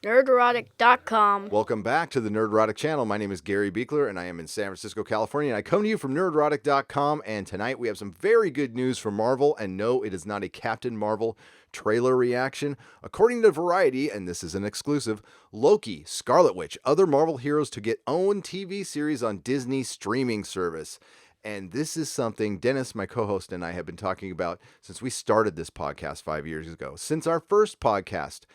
Nerderotic.com. Welcome back to the Nerderotic channel. My name is Gary Beekler, and I am in San Francisco, California. And I come to you from Nerderotic.com, and tonight we have some very good news from Marvel. And no, it is not a Captain Marvel trailer reaction. According to Variety, and this is an exclusive, Loki, Scarlet Witch, other Marvel heroes to get own TV series on Disney streaming service. And this is something Dennis, my co-host, and I have been talking about since we started this podcast 5 years ago. Since our first podcast,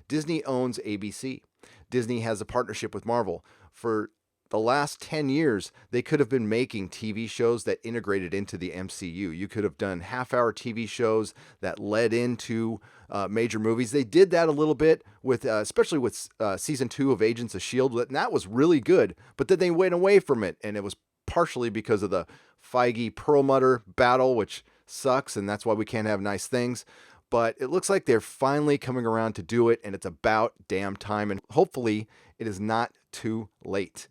Disney owns ABC. Disney has a partnership with Marvel. For the last 10 years, they could have been making TV shows that integrated into the MCU. You could have done half-hour TV shows that led into major movies. They did that a little bit, with especially with Season 2 of Agents of S.H.I.E.L.D., and that was really good. But then they went away from it, and it was partially because of the Feige-Perlmutter battle, which sucks, and that's why we can't have nice things. But it looks like they're finally coming around to do it, and it's about damn time, and hopefully it is not too late.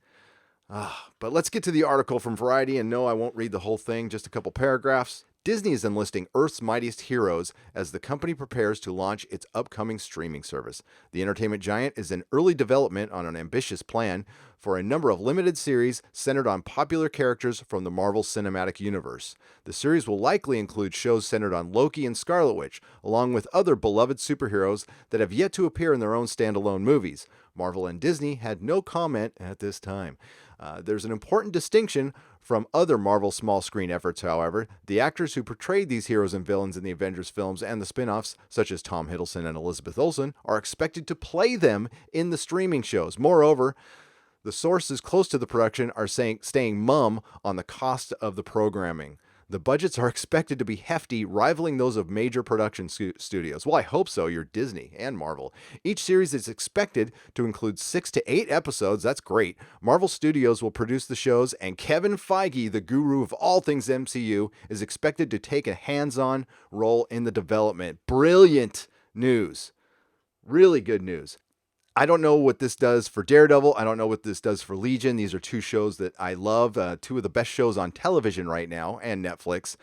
But let's get to the article from Variety, and no, I won't read the whole thing, just a couple paragraphs. Disney is enlisting Earth's mightiest heroes as the company prepares to launch its upcoming streaming service. The entertainment giant is in early development on an ambitious plan for a number of limited series centered on popular characters from the Marvel Cinematic Universe. The series will likely include shows centered on Loki and Scarlet Witch, along with other beloved superheroes that have yet to appear in their own standalone movies. Marvel and Disney had no comment at this time. There's an important distinction from other Marvel small screen efforts, however. The actors who portrayed these heroes and villains in the Avengers films and the spin-offs, such as Tom Hiddleston and Elizabeth Olsen, are expected to play them in the streaming shows. Moreover, the sources close to the production are staying mum on the cost of the programming. The budgets are expected to be hefty, rivaling those of major production studios. Well, I hope so. You're Disney and Marvel. Each series is expected to include 6 to 8 episodes. That's great. Marvel Studios will produce the shows, and Kevin Feige, the guru of all things MCU, is expected to take a hands-on role in the development. Brilliant news. Really good news. I don't know what this does for Daredevil. I don't know what this does for Legion. These are two shows that I love, two of the best shows on television right now, and Netflix.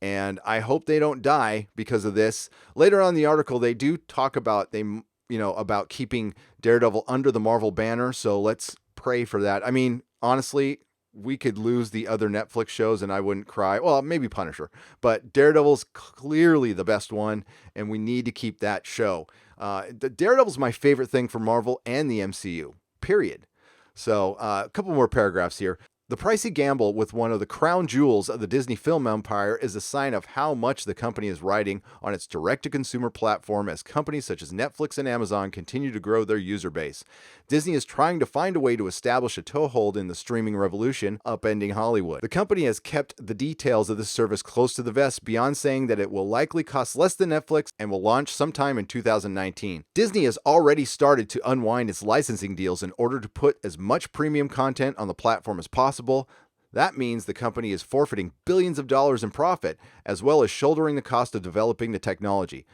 And I hope they don't die because of this. Later on in the article, they do talk about about keeping Daredevil under the Marvel banner. So let's pray for that. I mean, honestly, we could lose the other Netflix shows and I wouldn't cry. Well, maybe Punisher, but Daredevil's clearly the best one, and we need to keep that show. The Daredevil's my favorite thing for Marvel and the MCU, period. So a couple more paragraphs here. The pricey gamble with one of the crown jewels of the Disney film empire is a sign of how much the company is riding on its direct-to-consumer platform as companies such as Netflix and Amazon continue to grow their user base. Disney is trying to find a way to establish a toehold in the streaming revolution, upending Hollywood. The company has kept the details of this service close to the vest, beyond saying that it will likely cost less than Netflix and will launch sometime in 2019. Disney has already started to unwind its licensing deals in order to put as much premium content on the platform as possible. That means the company is forfeiting billions of dollars in profit, as well as shouldering the cost of developing the technology.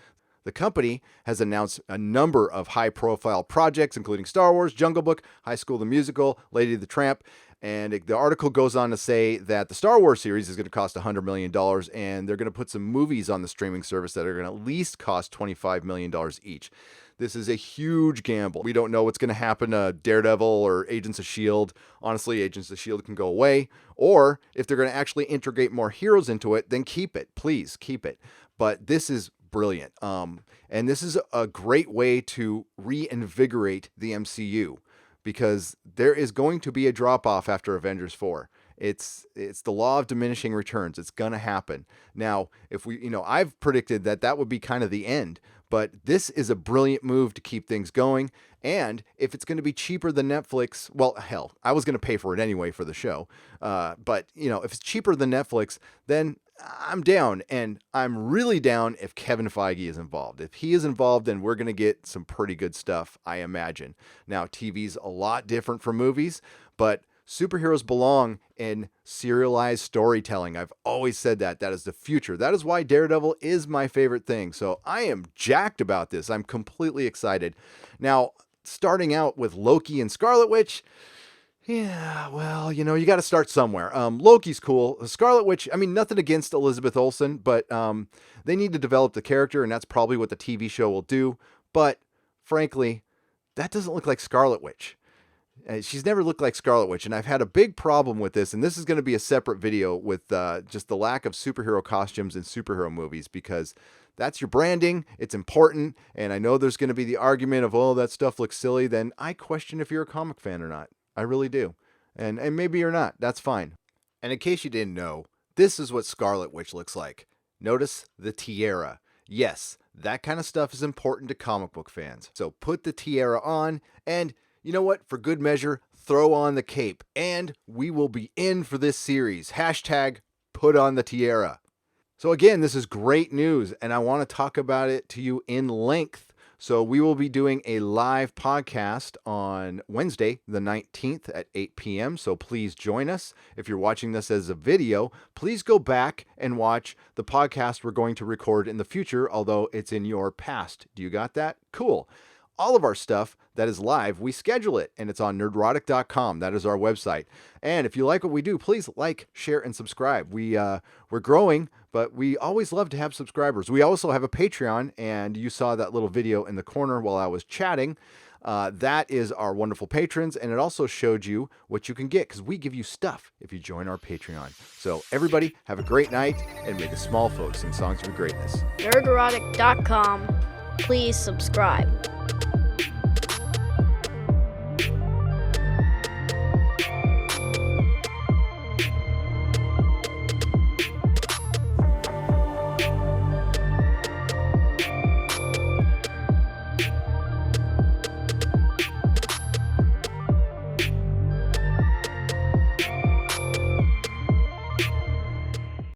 The company has announced a number of high-profile projects, including Star Wars, Jungle Book, High School the Musical, Lady the Tramp, and the article goes on to say that the Star Wars series is going to cost $100 million, and they're going to put some movies on the streaming service that are going to at least cost $25 million each. This is a huge gamble. We don't know what's going to happen to Daredevil or Agents of S.H.I.E.L.D. Honestly, Agents of S.H.I.E.L.D. can go away. Or if they're going to actually integrate more heroes into it, then keep it. Please keep it. But this is brilliant. And this is a great way to reinvigorate the MCU, because there is going to be a drop-off after Avengers 4. It's the law of diminishing returns. It's going to happen. Now, if I've predicted that would be kind of the end, but this is a brilliant move to keep things going. And if it's going to be cheaper than Netflix, well, hell, I was going to pay for it anyway for the show. But if it's cheaper than Netflix, then I'm down. And I'm really down if Kevin Feige is involved. If he is involved, then we're going to get some pretty good stuff, I imagine. Now, TV's a lot different from movies, but superheroes belong in serialized storytelling. I've always said that. That is the future. That is why Daredevil is my favorite thing. So I am jacked about this. I'm completely excited. Now, starting out with Loki and Scarlet Witch, yeah, well, you got to start somewhere. Loki's cool. Scarlet Witch, I mean, nothing against Elizabeth Olsen, but they need to develop the character, and that's probably what the TV show will do. But frankly, that doesn't look like Scarlet Witch. She's never looked like Scarlet Witch, and I've had a big problem with this, and this is going to be a separate video with just the lack of superhero costumes in superhero movies, because that's your branding, it's important, and I know there's going to be the argument of, oh, that stuff looks silly. Then I question if you're a comic fan or not. I really do. And maybe you're not. That's fine. And in case you didn't know, this is what Scarlet Witch looks like. Notice the tiara. Yes, that kind of stuff is important to comic book fans. So put the tiara on, and you know what? For good measure, throw on the cape, and we will be in for this series. Hashtag put on the tiara. So again, this is great news, and I want to talk about it to you in length. So we will be doing a live podcast on Wednesday, the 19th at 8 p.m. So please join us. If you're watching this as a video, please go back and watch the podcast we're going to record in the future, although it's in your past. Do you got that? Cool. All of our stuff that is live, we schedule it, and it's on nerdrotic.com. That is our website. And if you like what we do, please like, share, and subscribe. We're growing, but we always love to have subscribers. We also have a Patreon, and you saw that little video in the corner while I was chatting. That is our wonderful patrons, and it also showed you what you can get, because we give you stuff if you join our Patreon. So everybody, have a great night, and may the small folks sing songs of greatness. nerdrotic.com. Please subscribe.